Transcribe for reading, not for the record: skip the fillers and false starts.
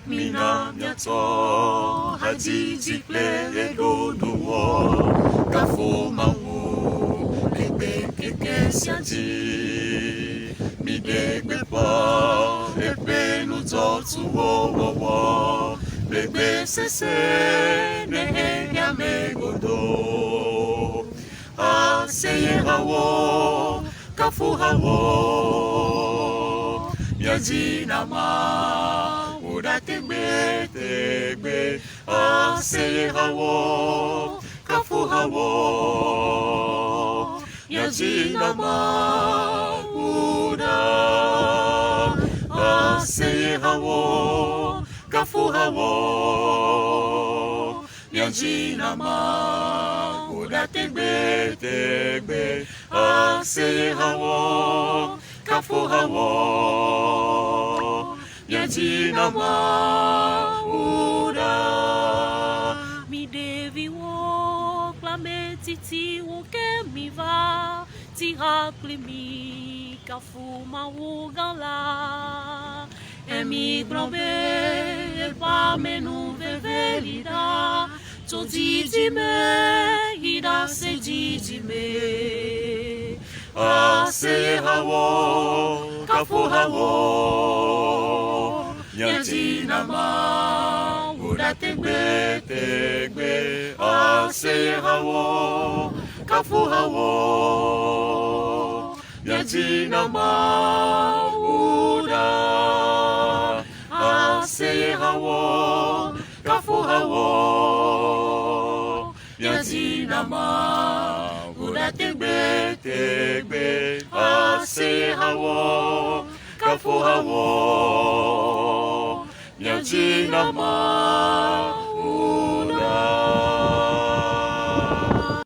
mina miato hajiji ple donuo kafo mawo lebe keke siaji mi degbe pa epe no zotu wo bebe sese ne ya megodo aseye hawo kafu hawo miajina ma uda tegbe aseye hawo kafu hawo miajina ma uda aseye hawo kafu hawo miajina ma uda tegbe aseye hawo kafu hawo miajina ma uda mi devi wo clameti ti wo ke mi va ti hakli mi kafu ma wo gala e mi probe pa menu vevelida to di me ida se di me aseye hawo kafu hawo miajina ma uda tegbe aseye hawo kafu hawo miajina ma uda aseye hawo kafu hawo miajina ma uda tegbe aseye hawo kafu hawo miajina ma